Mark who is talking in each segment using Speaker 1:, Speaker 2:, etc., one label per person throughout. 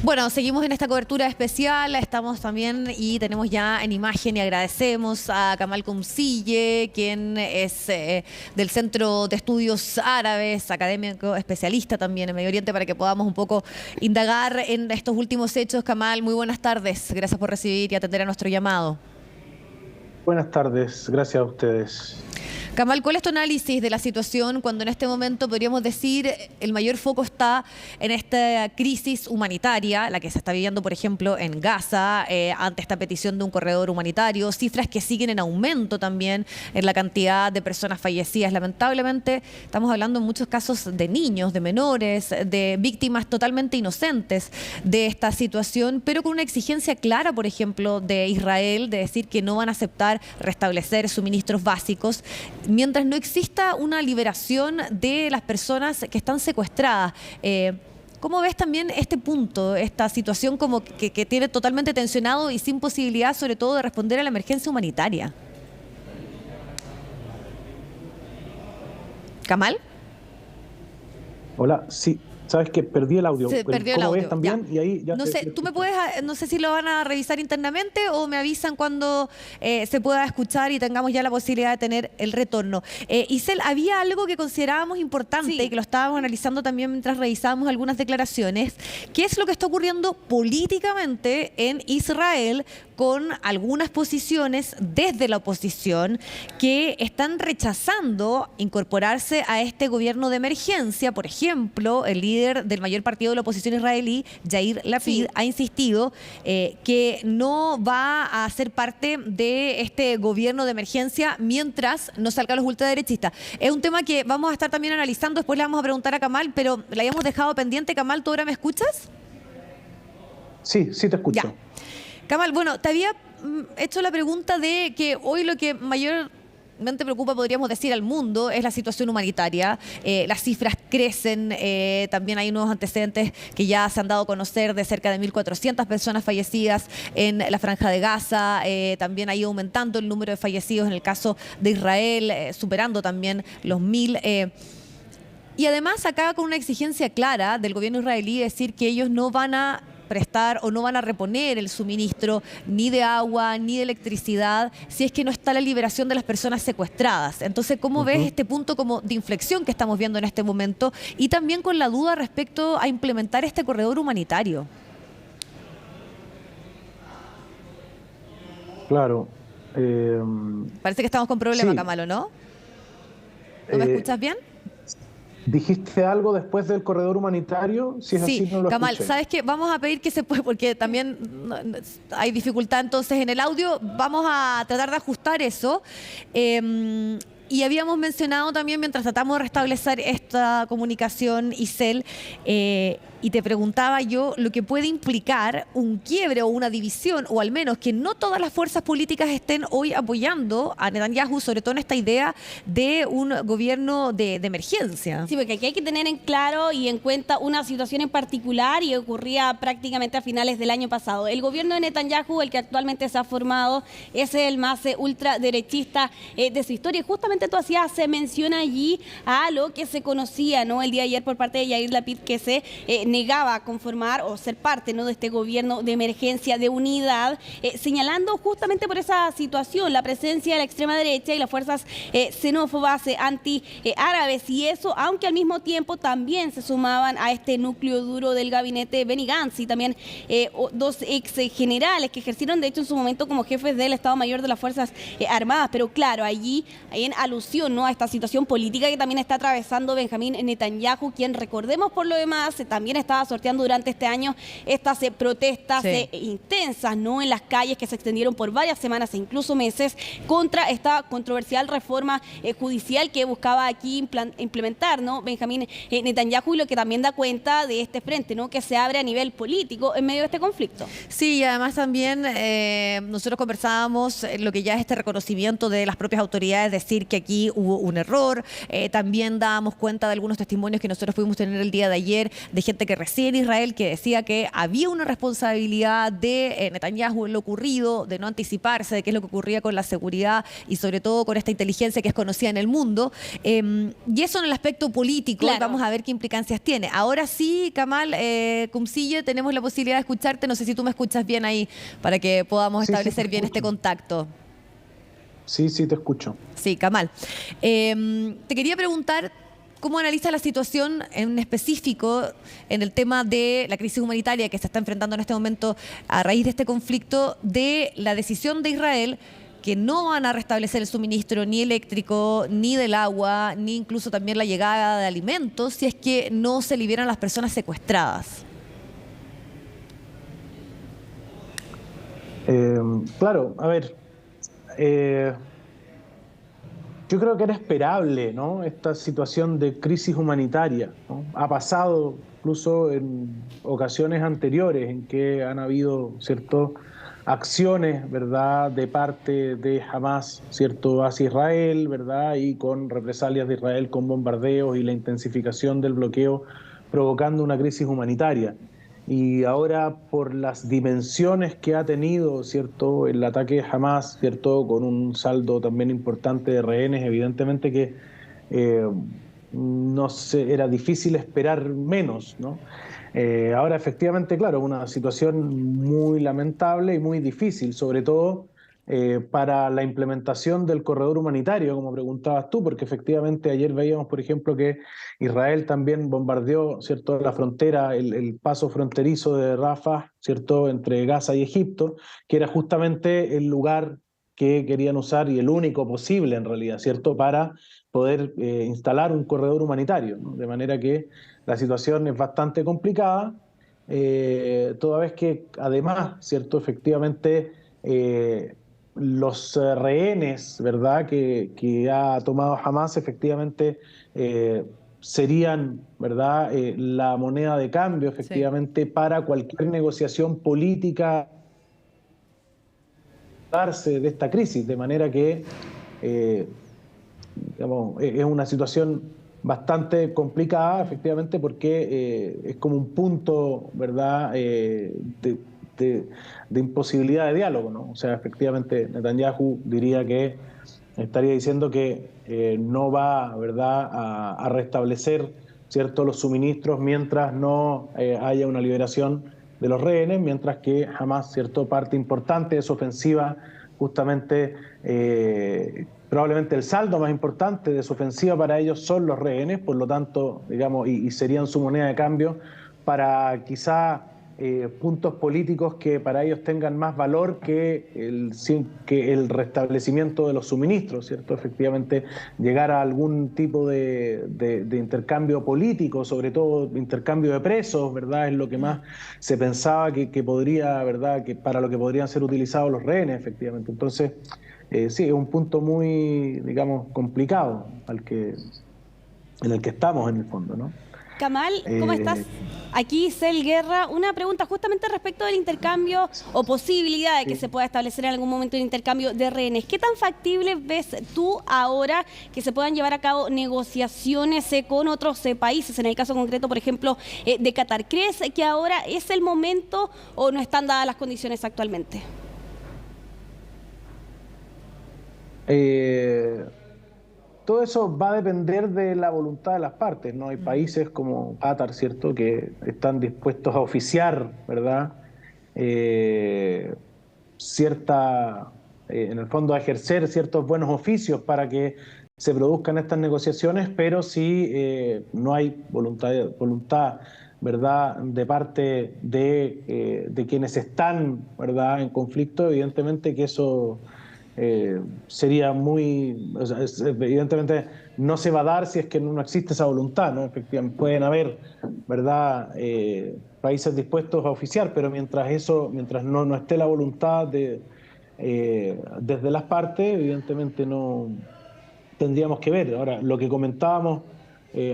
Speaker 1: Bueno, seguimos en esta cobertura especial, estamos también y tenemos ya en imagen y agradecemos a Kamal Kumsiye, quien es del Centro de Estudios Árabes, académico especialista también en Medio Oriente, para que podamos un poco indagar en estos últimos hechos. Kamal, muy buenas tardes, gracias por recibir y atender a nuestro llamado.
Speaker 2: Buenas tardes, gracias a ustedes.
Speaker 1: Kamal, ¿cuál es tu análisis de la situación cuando en este momento podríamos decir el mayor foco está en esta crisis humanitaria, la que se está viviendo, por ejemplo, en Gaza, ante esta petición de un corredor humanitario, cifras que siguen en aumento también en la cantidad de personas fallecidas? Lamentablemente estamos hablando en muchos casos de niños, de menores, de víctimas totalmente inocentes de esta situación, pero con una exigencia clara, por ejemplo, de Israel, de decir que no van a aceptar restablecer suministros básicos mientras no exista una liberación de las personas que están secuestradas. ¿Cómo ves también este punto, esta situación como que tiene totalmente tensionado y sin posibilidad, sobre todo, de responder a la emergencia humanitaria? ¿Kamal?
Speaker 2: Hola, sí. ¿Sabes que perdí el audio?
Speaker 1: Se perdió el
Speaker 2: ¿Cómo
Speaker 1: audio.
Speaker 2: ves también? Y ahí ya
Speaker 1: no sé, tú me puedes, no sé si lo van a revisar internamente o me avisan cuando se pueda escuchar y tengamos ya la posibilidad de tener el retorno. Isel, había algo que considerábamos importante y que lo estábamos analizando también mientras revisábamos algunas declaraciones. ¿Qué es lo que está ocurriendo políticamente en Israel con algunas posiciones desde la oposición que están rechazando incorporarse a este gobierno de emergencia? Por ejemplo, el líder del mayor partido de la oposición israelí, Yair Lapid, ha insistido que no va a ser parte de este gobierno de emergencia mientras no salgan los ultraderechistas. Es un tema que vamos a estar también analizando, después le vamos a preguntar a Kamal, pero la habíamos dejado pendiente. Kamal, ¿tú ahora me escuchas?
Speaker 2: Sí, sí te escucho.
Speaker 1: Ya. Kamal, bueno, te había hecho la pregunta de que hoy lo que mayormente preocupa, podríamos decir, al mundo es la situación humanitaria. Las cifras crecen, también hay nuevos antecedentes que ya se han dado a conocer de cerca de 1.400 personas fallecidas en la Franja de Gaza. También ha ido aumentando el número de fallecidos en el caso de Israel, superando también los 1.000. Y además acá con una exigencia clara del gobierno israelí, decir que ellos no van a prestar o no van a reponer el suministro ni de agua ni de electricidad si es que no está la liberación de las personas secuestradas. Entonces, ¿cómo ves este punto como de inflexión que estamos viendo en este momento? Y también con la duda respecto a implementar este corredor humanitario.
Speaker 2: Claro.
Speaker 1: Parece que estamos con problemas,
Speaker 2: sí.
Speaker 1: Kamal, ¿no? ¿No me escuchas bien?
Speaker 2: ¿Dijiste algo después del corredor humanitario? Si es así, no lo
Speaker 1: Kamal,
Speaker 2: escuché.
Speaker 1: ¿sabes qué? Vamos a pedir que se pueda, porque también hay dificultad entonces en el audio. Vamos a tratar de ajustar eso. Y habíamos mencionado también, mientras tratamos de restablecer esta comunicación, Isel, y te preguntaba yo lo que puede implicar un quiebre o una división, o al menos que no todas las fuerzas políticas estén hoy apoyando a Netanyahu, sobre todo en esta idea de un gobierno de emergencia.
Speaker 3: Sí, porque aquí hay que tener en claro y en cuenta una situación en particular y ocurría prácticamente a finales del año pasado. El gobierno de Netanyahu, el que actualmente se ha formado, es el más ultraderechista de su historia. Y justamente tú hacías mención allí a lo que se conocía, ¿no?, el día de ayer por parte de Yair Lapid, que se negaba a conformar o ser parte, ¿no?, de este gobierno de emergencia, de unidad, señalando justamente por esa situación la presencia de la extrema derecha y las fuerzas xenófobas, anti-árabes, y eso, aunque al mismo tiempo también se sumaban a este núcleo duro del gabinete Benny Gantz y también dos ex generales que ejercieron de hecho en su momento como jefes del Estado Mayor de las Fuerzas Armadas. Pero claro, allí en alusión, ¿no?, a esta situación política que también está atravesando Benjamín Netanyahu, quien, recordemos por lo demás, también estaba sorteando durante este año estas protestas intensas, ¿no?, en las calles, que se extendieron por varias semanas e incluso meses contra esta controversial reforma judicial que buscaba aquí implementar, ¿no?, Benjamín Netanyahu, y lo que también da cuenta de este frente, ¿no?, que se abre a nivel político en medio de este conflicto.
Speaker 1: Sí, y además también nosotros conversábamos lo que ya es este reconocimiento de las propias autoridades, decir que aquí hubo un error. También dábamos cuenta de algunos testimonios que nosotros pudimos tener el día de ayer de gente que reside en Israel que decía que había una responsabilidad de Netanyahu en lo ocurrido, de no anticiparse de qué es lo que ocurría con la seguridad y sobre todo con esta inteligencia que es conocida en el mundo. Y eso en el aspecto político,
Speaker 3: claro.
Speaker 1: Vamos a ver qué implicancias tiene. Ahora sí, Kamal Kumsiye, tenemos la posibilidad de escucharte. No sé si tú me escuchas bien ahí para que podamos establecer bien este contacto.
Speaker 2: Sí, sí, te escucho.
Speaker 1: Sí, Kamal. Te quería preguntar cómo analiza la situación en específico en el tema de la crisis humanitaria que se está enfrentando en este momento a raíz de este conflicto, de la decisión de Israel que no van a restablecer el suministro ni eléctrico, ni del agua, ni incluso también la llegada de alimentos si es que no se liberan las personas secuestradas.
Speaker 2: Claro, a ver, yo creo que era esperable, ¿no? Esta situación de crisis humanitaria, ¿no? Ha pasado incluso en ocasiones anteriores en que han habido, ¿cierto?, acciones, ¿verdad?, de parte de Hamas, ¿cierto?, hacia Israel, ¿verdad?, y con represalias de Israel con bombardeos y la intensificación del bloqueo provocando una crisis humanitaria. Y ahora, por las dimensiones que ha tenido, ¿cierto?, el ataque de Hamas, ¿cierto?, con un saldo también importante de rehenes, evidentemente que no sé, era difícil esperar menos, ¿no? Ahora, efectivamente, claro, una situación muy lamentable y muy difícil, sobre todo para la implementación del corredor humanitario, como preguntabas tú, porque efectivamente ayer veíamos, por ejemplo, que Israel también bombardeó, ¿cierto?, la frontera, el paso fronterizo de Rafah, ¿cierto?, entre Gaza y Egipto, que era justamente el lugar que querían usar y el único posible en realidad, ¿cierto?, para poder instalar un corredor humanitario, ¿no? De manera que la situación es bastante complicada, toda vez que además, ¿cierto?, efectivamente los rehenes, ¿verdad?, que ha tomado Hamas, efectivamente serían, ¿verdad?, la moneda de cambio, efectivamente, para cualquier negociación política de esta crisis, de manera que digamos, es una situación bastante complicada, efectivamente, porque es como un punto, ¿verdad?, de imposibilidad de diálogo, ¿no? O sea, efectivamente, Netanyahu diría que estaría diciendo que no va, ¿verdad?, a restablecer, ¿cierto?, los suministros mientras no haya una liberación de los rehenes, mientras que jamás, ¿cierto?, parte importante de su ofensiva, justamente probablemente el saldo más importante de su ofensiva para ellos son los rehenes, por lo tanto, digamos, y serían su moneda de cambio para quizá puntos políticos que para ellos tengan más valor que el restablecimiento de los suministros, ¿cierto? Efectivamente, llegar a algún tipo de intercambio político, sobre todo intercambio de presos, ¿verdad? Es lo que más se pensaba que podría, ¿verdad?, que para lo que podrían ser utilizados los rehenes, efectivamente. Entonces, sí, es un punto muy, digamos, complicado en el que estamos en el fondo, ¿no?
Speaker 3: Kamal, ¿cómo estás? Aquí Cel Guerra. Una pregunta justamente respecto del intercambio o posibilidad de que se pueda establecer en algún momento el intercambio de rehenes. ¿Qué tan factible ves tú ahora que se puedan llevar a cabo negociaciones con otros países? En el caso concreto, por ejemplo, de Qatar. ¿Crees que ahora es el momento o no están dadas las condiciones actualmente?
Speaker 2: Todo eso va a depender de la voluntad de las partes, ¿no? Hay países como Qatar, ¿cierto?, que están dispuestos a oficiar, ¿verdad?, en el fondo a ejercer ciertos buenos oficios para que se produzcan estas negociaciones, pero si no hay voluntad, ¿verdad?, de parte de quienes están, ¿verdad?, en conflicto, evidentemente que eso sería muy, o sea, evidentemente no se va a dar si es que no existe esa voluntad, ¿no? Efectivamente, pueden haber, ¿verdad?, países dispuestos a oficiar, pero mientras no esté la voluntad desde las partes, evidentemente no tendríamos que ver. Ahora, lo que comentábamos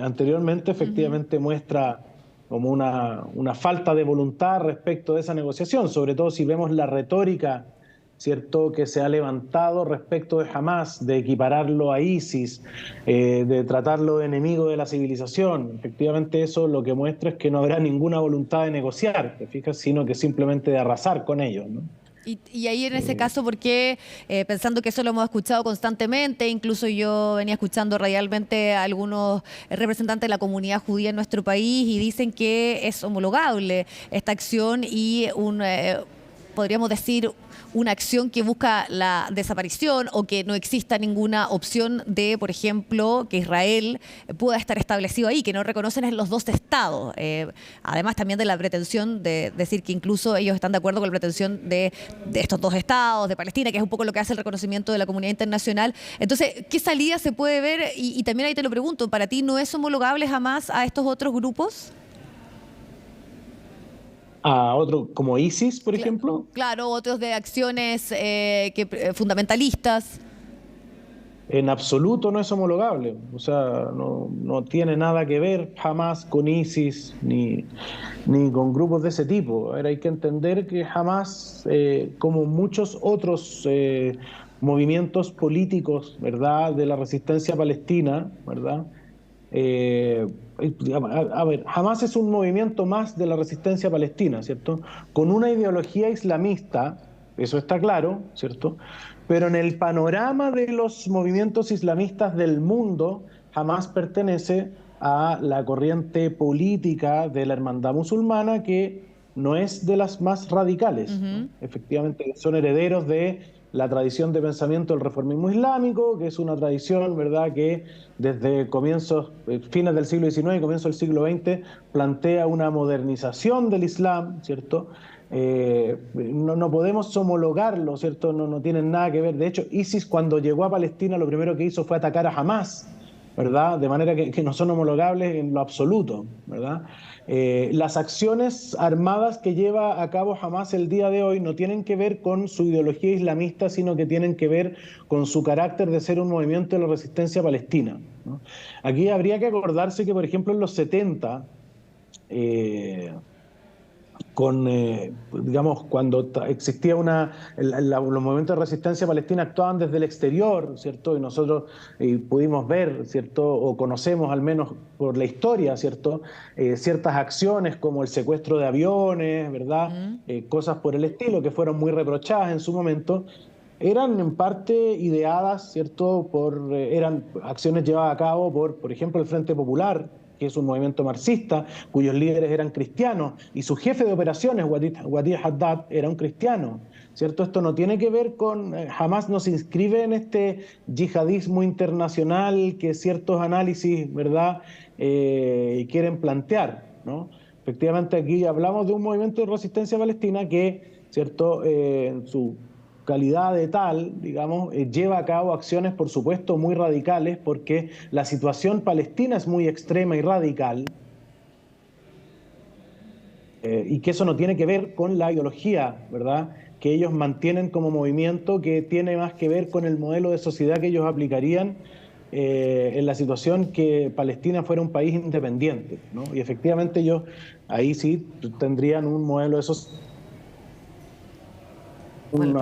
Speaker 2: anteriormente efectivamente muestra como una falta de voluntad respecto de esa negociación, sobre todo si vemos la retórica ¿cierto?, que se ha levantado respecto de Hamás, de equipararlo a ISIS, de tratarlo de enemigo de la civilización. Efectivamente, eso lo que muestra es que no habrá ninguna voluntad de negociar, ¿te fijas?, sino que simplemente de arrasar con ellos, ¿no?
Speaker 1: Y ahí en ese caso, ¿por qué, pensando que eso lo hemos escuchado constantemente, incluso yo venía escuchando radialmente a algunos representantes de la comunidad judía en nuestro país y dicen que es homologable esta acción y podríamos decir, una acción que busca la desaparición o que no exista ninguna opción de, por ejemplo, que Israel pueda estar establecido ahí, que no reconocen en los dos estados. Además también de la pretensión de decir que incluso ellos están de acuerdo con la pretensión de estos dos estados, de Palestina, que es un poco lo que hace el reconocimiento de la comunidad internacional. Entonces, ¿qué salida se puede ver? Y también ahí te lo pregunto, ¿para ti no es homologable jamás a estos otros grupos?
Speaker 2: A otro, como ISIS, por ejemplo.
Speaker 1: Claro, otros de acciones fundamentalistas.
Speaker 2: En absoluto no es homologable. O sea, no tiene nada que ver jamás con ISIS ni con grupos de ese tipo. Ahora hay que entender que jamás, como muchos otros movimientos políticos, ¿verdad?, de la resistencia palestina, ¿verdad?, a ver, Hamás es un movimiento más de la resistencia palestina, ¿cierto?, con una ideología islamista, eso está claro, ¿cierto?, pero en el panorama de los movimientos islamistas del mundo, Hamás pertenece a la corriente política de la hermandad musulmana, que no es de las más radicales, ¿no? Efectivamente son herederos de la tradición de pensamiento del reformismo islámico, que es una tradición, ¿verdad?, que desde fines del siglo XIX y comienzo del siglo XX plantea una modernización del Islam, ¿cierto? No podemos homologarlo, ¿cierto? No tienen nada que ver. De hecho, ISIS, cuando llegó a Palestina, lo primero que hizo fue atacar a Hamás, ¿verdad?, de manera que no son homologables en lo absoluto, ¿verdad? Las acciones armadas que lleva a cabo Hamás el día de hoy no tienen que ver con su ideología islamista, sino que tienen que ver con su carácter de ser un movimiento de la resistencia palestina, ¿no? Aquí habría que acordarse que, por ejemplo, en los 70, digamos, cuando existía los movimientos de resistencia palestina actuaban desde el exterior, ¿cierto? Y nosotros pudimos ver, ¿cierto?, o conocemos al menos por la historia, ¿cierto?, ciertas acciones como el secuestro de aviones, ¿verdad?, cosas por el estilo que fueron muy reprochadas en su momento. Eran en parte ideadas, ¿cierto?, eran acciones llevadas a cabo por ejemplo, el Frente Popular, que es un movimiento marxista, cuyos líderes eran cristianos, y su jefe de operaciones, Wadi Haddad, era un cristiano, ¿cierto? Esto no tiene que ver con, jamás nos inscribe en este yihadismo internacional que ciertos análisis, ¿verdad?, quieren plantear, ¿no? Efectivamente, aquí hablamos de un movimiento de resistencia palestina que, ¿cierto?, en su calidad de tal, digamos, lleva a cabo acciones, por supuesto, muy radicales, porque la situación palestina es muy extrema y radical, y que eso no tiene que ver con la ideología, ¿verdad?, que ellos mantienen como movimiento, que tiene más que ver con el modelo de sociedad que ellos aplicarían en la situación que Palestina fuera un país independiente, ¿no? Y efectivamente ellos ahí sí tendrían un modelo de sociedad, un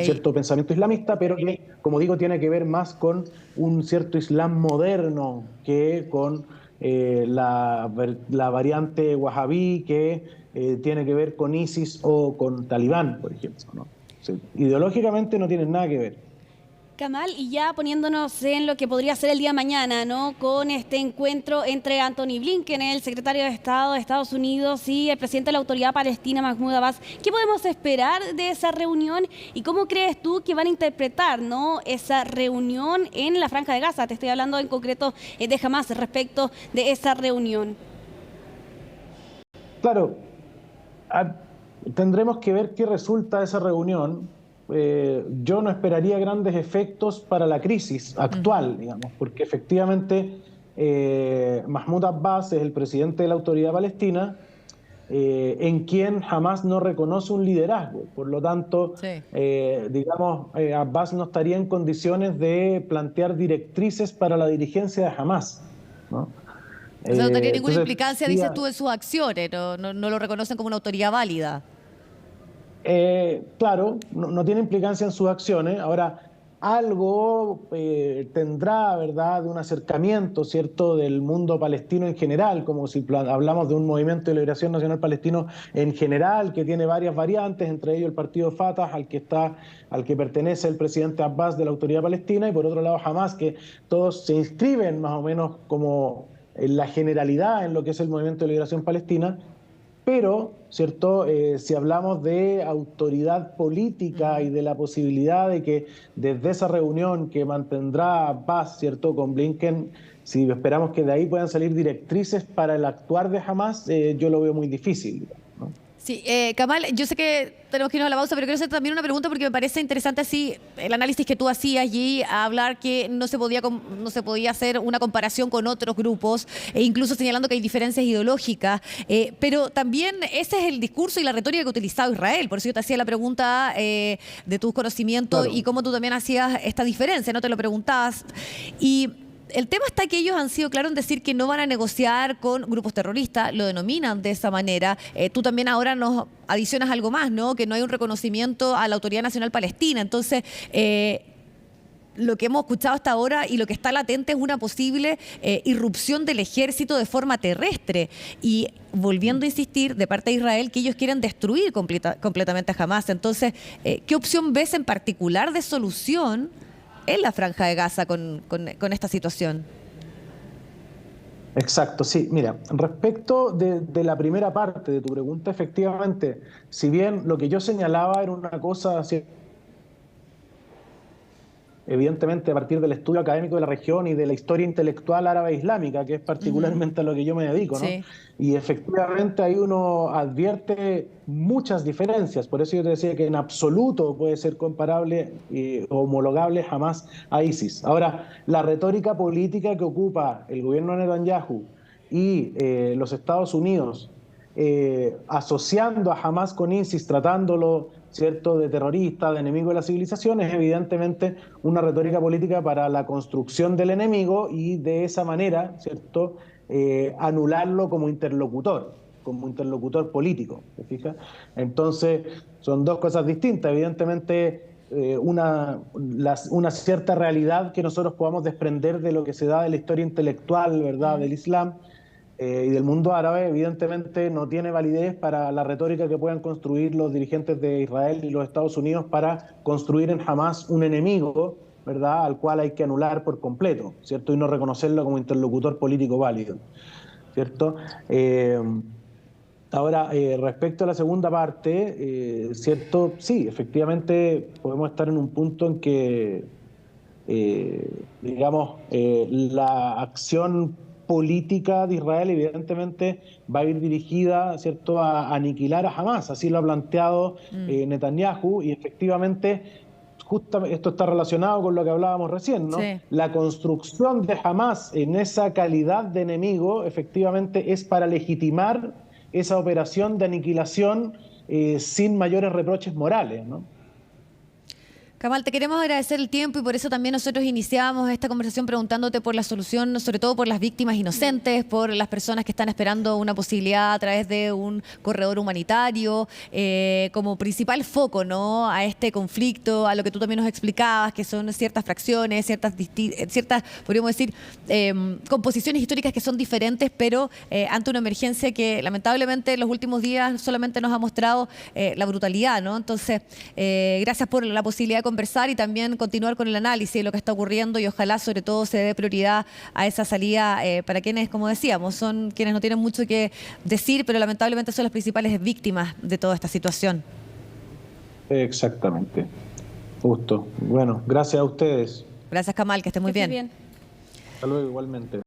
Speaker 2: cierto pensamiento islamista, pero que, como digo, tiene que ver más con un cierto islam moderno que con la variante wahabí, que tiene que ver con ISIS o con Talibán, por ejemplo, ¿no? Sí, ideológicamente no tienen nada que ver.
Speaker 3: Kamal, y ya poniéndonos en lo que podría ser el día de mañana, ¿no?, con este encuentro entre Anthony Blinken, el secretario de Estado de Estados Unidos, y el presidente de la Autoridad Palestina, Mahmoud Abbas, ¿qué podemos esperar de esa reunión y cómo crees tú que van a interpretar, ¿no?, esa reunión en la Franja de Gaza? Te estoy hablando en concreto de Hamás respecto de esa reunión.
Speaker 2: Claro, tendremos que ver qué resulta de esa reunión. Yo no esperaría grandes efectos para la crisis actual, digamos, porque efectivamente Mahmoud Abbas es el presidente de la Autoridad Palestina, en quien jamás no reconoce un liderazgo. Por lo tanto, digamos, Abbas no estaría en condiciones de plantear directrices para la dirigencia de Hamás, ¿no?
Speaker 1: O sea, no tenía ninguna implicancia, dices tú, en sus acciones, no lo reconocen como una autoridad válida.
Speaker 2: Claro, no tiene implicancia en sus acciones. Ahora, algo tendrá, ¿verdad?, de un acercamiento, ¿cierto?, del mundo palestino en general, como si hablamos de un movimiento de liberación nacional palestino en general, que tiene varias variantes, entre ellos el partido Fatah, al que pertenece el presidente Abbas de la Autoridad Palestina, y por otro lado Hamas, que todos se inscriben más o menos como en la generalidad en lo que es el movimiento de liberación palestina. Pero, ¿cierto?, si hablamos de autoridad política y de la posibilidad de que desde esa reunión que mantendrá Abbas, ¿cierto?, con Blinken, si esperamos que de ahí puedan salir directrices para el actuar de Hamas, yo lo veo muy difícil, ¿no?
Speaker 1: Sí, Kamal, yo sé que tenemos que irnos a la pausa, pero quiero hacer también una pregunta porque me parece interesante así el análisis que tú hacías allí, a hablar que no se podía hacer una comparación con otros grupos, e incluso señalando que hay diferencias ideológicas, pero también ese es el discurso y la retórica que ha utilizado Israel. Por eso yo te hacía la pregunta de tus conocimientos, claro, y cómo tú también hacías esta diferencia, no te lo preguntabas. Y el tema está que ellos han sido claros en decir que no van a negociar con grupos terroristas, lo denominan de esa manera. Tú también ahora nos adicionas algo más, ¿no? Que no hay un reconocimiento a la Autoridad Nacional Palestina. Entonces, lo que hemos escuchado hasta ahora y lo que está latente es una posible irrupción del ejército de forma terrestre. Y volviendo a insistir de parte de Israel que ellos quieren destruir completamente a Hamas. Entonces, ¿qué opción ves en particular de solución en la Franja de Gaza con esta situación?
Speaker 2: Exacto, sí. Mira, respecto de la primera parte de tu pregunta, efectivamente, si bien lo que yo señalaba era una cosa, evidentemente a partir del estudio académico de la región y de la historia intelectual árabe islámica, que es particularmente a lo que yo me dedico, ¿no? Sí. Y efectivamente ahí uno advierte muchas diferencias, por eso yo te decía que en absoluto puede ser comparable o homologable jamás a ISIS. Ahora, la retórica política que ocupa el gobierno de Netanyahu y los Estados Unidos, asociando a Hamas con ISIS, tratándolo, ¿cierto?, de terrorista, de enemigo de la civilización, es evidentemente una retórica política para la construcción del enemigo y de esa manera, ¿cierto?, anularlo como interlocutor político, ¿te fijas? Entonces, son dos cosas distintas. Evidentemente, una cierta realidad que nosotros podamos desprender de lo que se da de la historia intelectual, ¿verdad?, del Islam, y del mundo árabe, evidentemente no tiene validez para la retórica que puedan construir los dirigentes de Israel y los Estados Unidos para construir en Hamas un enemigo, ¿verdad?, al cual hay que anular por completo, ¿cierto?, y no reconocerlo como interlocutor político válido, ¿cierto? Ahora, respecto a la segunda parte, ¿cierto? Sí, efectivamente podemos estar en un punto en que, digamos, la acción política de Israel evidentemente va a ir dirigida, ¿cierto?, a aniquilar a Hamas. Así lo ha planteado Netanyahu, y efectivamente justamente esto está relacionado con lo que hablábamos recién, ¿no? Sí. La construcción de Hamas en esa calidad de enemigo efectivamente es para legitimar esa operación de aniquilación sin mayores reproches morales, ¿no?
Speaker 1: Kamal, te queremos agradecer el tiempo y por eso también nosotros iniciábamos esta conversación preguntándote por la solución, sobre todo por las víctimas inocentes, por las personas que están esperando una posibilidad a través de un corredor humanitario, como principal foco, ¿no?, a este conflicto, a lo que tú también nos explicabas, que son ciertas fracciones, ciertas podríamos decir, composiciones históricas que son diferentes, pero ante una emergencia que lamentablemente en los últimos días solamente nos ha mostrado la brutalidad, ¿no? Entonces, gracias por la posibilidad de conversar y también continuar con el análisis de lo que está ocurriendo, y ojalá sobre todo se dé prioridad a esa salida para quienes, como decíamos, son quienes no tienen mucho que decir, pero lamentablemente son las principales víctimas de toda esta situación.
Speaker 2: Exactamente. Justo. Bueno, gracias a ustedes.
Speaker 1: Gracias, Kamal, que esté muy bien.
Speaker 2: Hasta luego, igualmente.